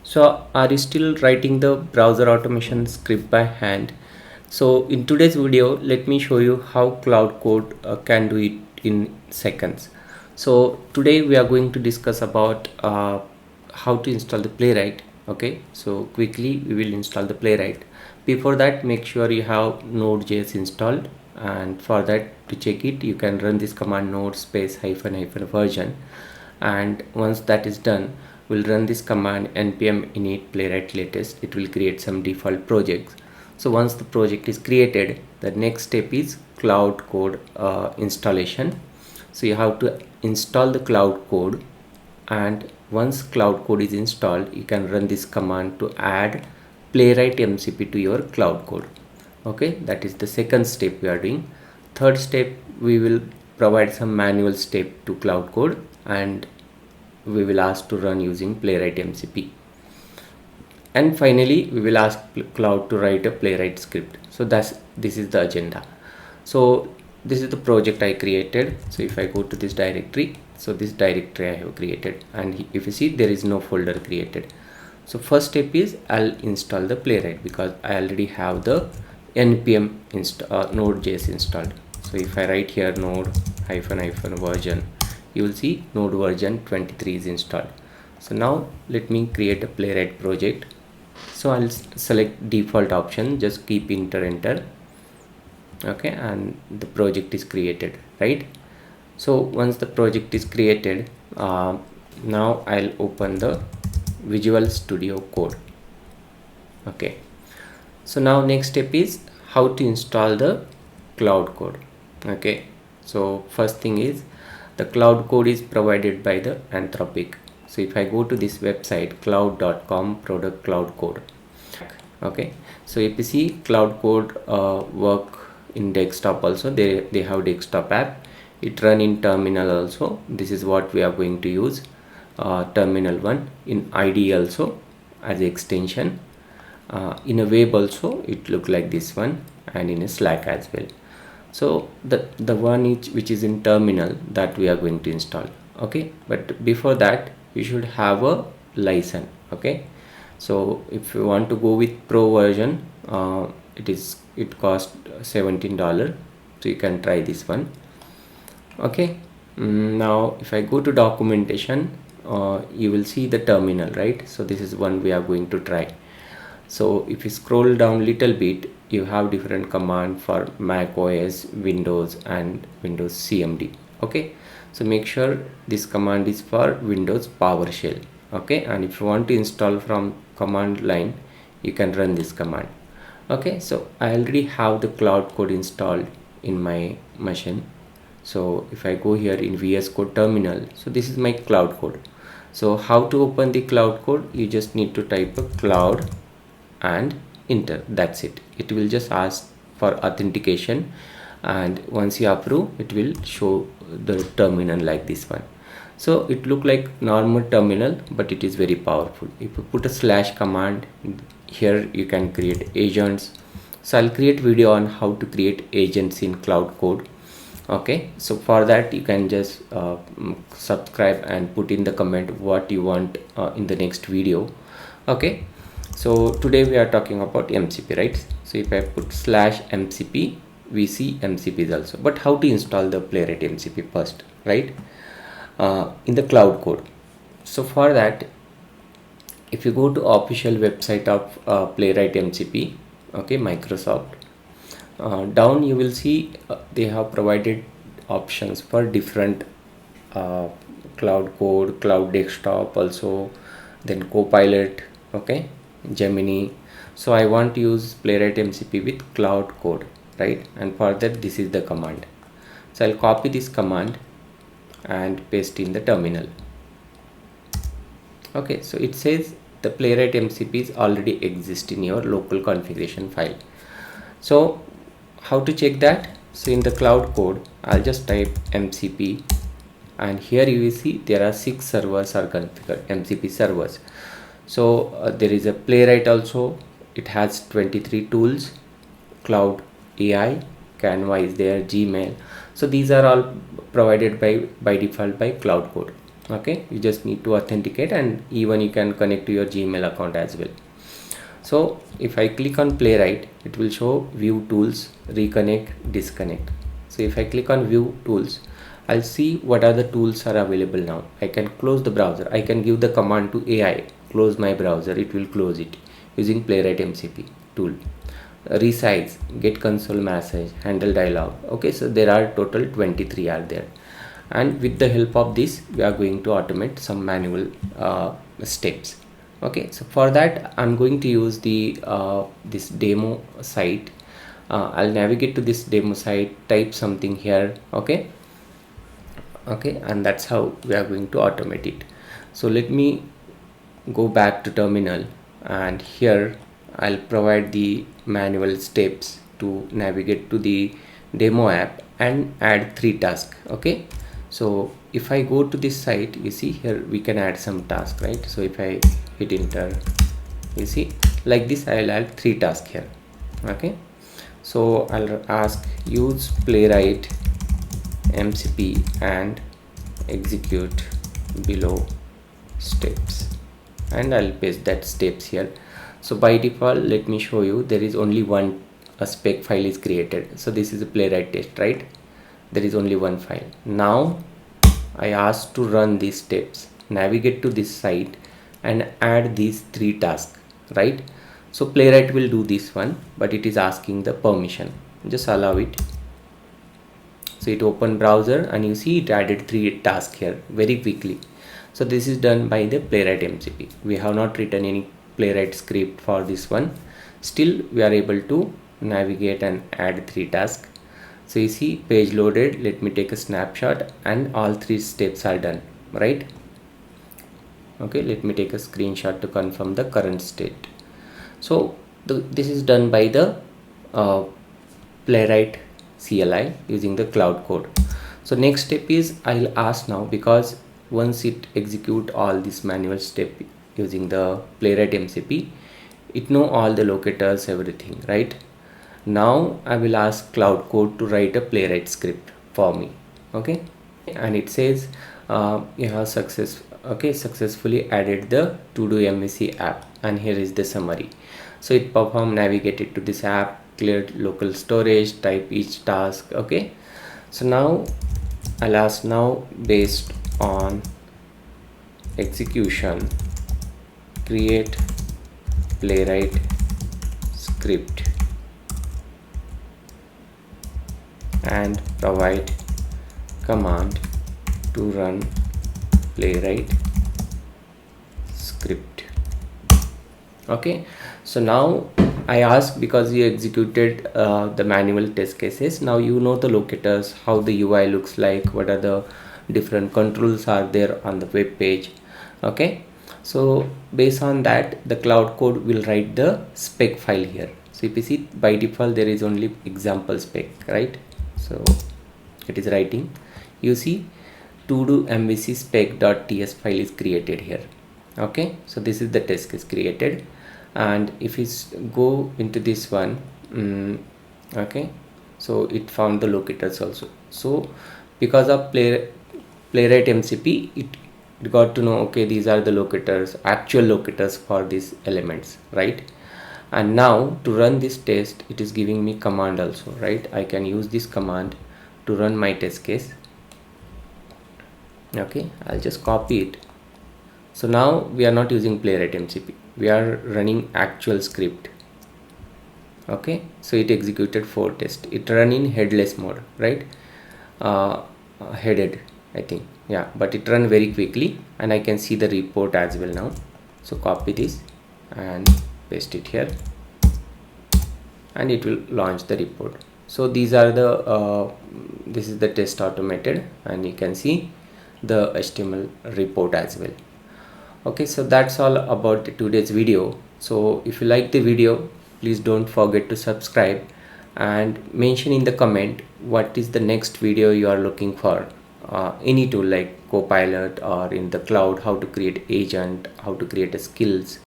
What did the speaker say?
So are you still writing the browser automation script by hand? So in today's video, let me show you how Claude Code can do it in seconds. So today we are going to discuss about how to install the Playwright. Okay, so quickly we will install the Playwright. Before that, make sure you have Node.js installed, and for that, to check it, you can run this command node space hyphen version, and once that is done, we'll run this command npm init playwright latest. It will create some default projects. So once the project is created, the next step is Claude Code installation. So you have to install the Claude Code, and once Claude Code is installed, you can run this command to add Playwright MCP to your Claude Code. Okay, that is the second step we are doing. Third step, we will provide some manual step to Claude Code, and we will ask to run using Playwright MCP. And finally, we will ask Claude to write a Playwright script. So this is the agenda. So this is the project I created. So if I go to this directory, so this directory I have created, and if you see, there is no folder created. So first step is I'll install the Playwright because I already have the npm node.js installed. So if I write here node hyphen version, you will see node version 23 is installed. So now let me create a Playwright project. So I'll select default option, just keep enter. Okay, and the project is created, right? So once the project is created, now I'll open the Visual Studio Code. Okay, so now next step is how to install the Claude Code. Okay, so first thing is the Claude Code is provided by the Anthropic. So if I go to this website cloud.com product Claude Code. Okay, so if you see Claude Code work in desktop also, they have desktop app. It run in terminal also. This is what we are going to use, terminal one. In IDE also as extension, in a web also it look like this one, and in a Slack as well. So the one which is in terminal, that we are going to install. Okay, but before that you should have a license. Okay, so if you want to go with pro version, it costs $17, so you can try this one. Okay, now if I go to documentation, you will see the terminal, right? So this is one we are going to try. So if you scroll down little bit, you have different command for Mac OS, Windows, and Windows CMD. Okay, so make sure this command is for Windows PowerShell. Okay, and if you want to install from command line, you can run this command. Okay, so I already have the Claude Code installed in my machine. So if I go here in VS Code terminal, so this is my Claude Code. So how to open the Claude Code? You just need to type a Claude and enter. That's it. It will just ask for authentication, and once you approve, it will show the terminal like this one. So it look like normal terminal, but it is very powerful. If you put a slash command here, you can create agents. So I'll create video on how to create agents in Claude Code. Okay, so for that you can just subscribe and put in the comment what you want in the next video. Okay, so today we are talking about MCP, right? So if I put slash MCP, we see MCPs also, but how to install the Playwright MCP first, right? In the Claude Code. So for that, if you go to official website of Playwright MCP, okay, Microsoft, down you will see they have provided options for different Claude Code, Cloud Desktop also, then Copilot, okay, Gemini. So I want to use Playwright MCP with Claude Code, right? And for that, this is the command. So I'll copy this command and paste in the terminal. Okay, so it says the Playwright MCPs already exist in your local configuration file. So how to check that? So in the Claude Code, I'll just type MCP, and here you will see there are 6 servers are configured, MCP servers. So there is a Playwright also. It has 23 tools, Cloud AI, Canva is there, Gmail. So these are all provided by default by Claude Code. Okay, you just need to authenticate, and even you can connect to your Gmail account as well. So if I click on Playwright, it will show view tools, reconnect, disconnect. So if I click on view tools, I'll see what are the tools are available now. I can close the browser. I can give the command to AI, close my browser. It will close it using Playwright MCP tool. Resize, get console message, handle dialog. Okay, so there are total 23 are there, and with the help of this we are going to automate some manual steps. Okay, so for that I'm going to use the this demo site. I'll navigate to this demo site, type something here. Okay, and that's how we are going to automate it. So let me go back to terminal, and here I'll provide the manual steps to navigate to the demo app and add 3 tasks. Okay, so if I go to this site, you see here we can add some tasks, right? So if I hit enter, you see like this I'll add 3 tasks here. Okay, so I'll ask use Playwright MCP and execute below steps, and I'll paste that steps here. So by default, let me show you, there is only one spec file is created. So this is a Playwright test, right? There is only one file. Now I ask to run these steps, navigate to this site and add these 3 tasks, right? So Playwright will do this one, but it is asking the permission. Just allow it. So it open browser, and you see it added 3 tasks here very quickly. So this is done by the Playwright MCP. We have not written any Playwright script for this one. Still we are able to navigate and add 3 tasks. So you see page loaded. Let me take a snapshot, and all 3 steps are done, right? Okay, let me take a screenshot to confirm the current state. So this is done by the Playwright CLI using the Claude Code. So next step is I'll ask now, because once it execute all this manual step using the Playwright MCP, it know all the locators, everything, right? Now I will ask Claude Code to write a Playwright script for me. Okay, and it says you have successfully added the to do MVC app, and here is the summary. So it performed, navigated to this app, cleared local storage, type each task. Okay, so now I'll ask now, based on execution, create Playwright script and provide command to run Playwright script. Okay, so now I ask, because you executed the manual test cases, now you know the locators, how the UI looks like, what are the different controls are there on the web page. Okay, so based on that, the Claude Code will write the spec file here. So if you see, by default there is only example spec, right? So it is writing, you see to do MVC spec.ts file is created here. Okay, so this is the test case created, and if you go into this one, okay, so it found the locators also. So because of Playwright MCP, it got to know, okay, these are the locators, actual locators for these elements, right? And now to run this test, it is giving me command also, right? I can use this command to run my test case. Okay, I'll just copy it. So now we are not using Playwright MCP, we are running actual script. Okay, so it executed 4 tests. It run in headless mode, right? Headed, I think, yeah, but it run very quickly, and I can see the report as well now. So copy this and paste it here, and it will launch the report. So these are the this is the test automated, and you can see the HTML report as well. Okay, so that's all about today's video. So if you like the video, please don't forget to subscribe and mention in the comment what is the next video you are looking for. Any tool like Copilot, or in the cloud, how to create agent, how to create a skills,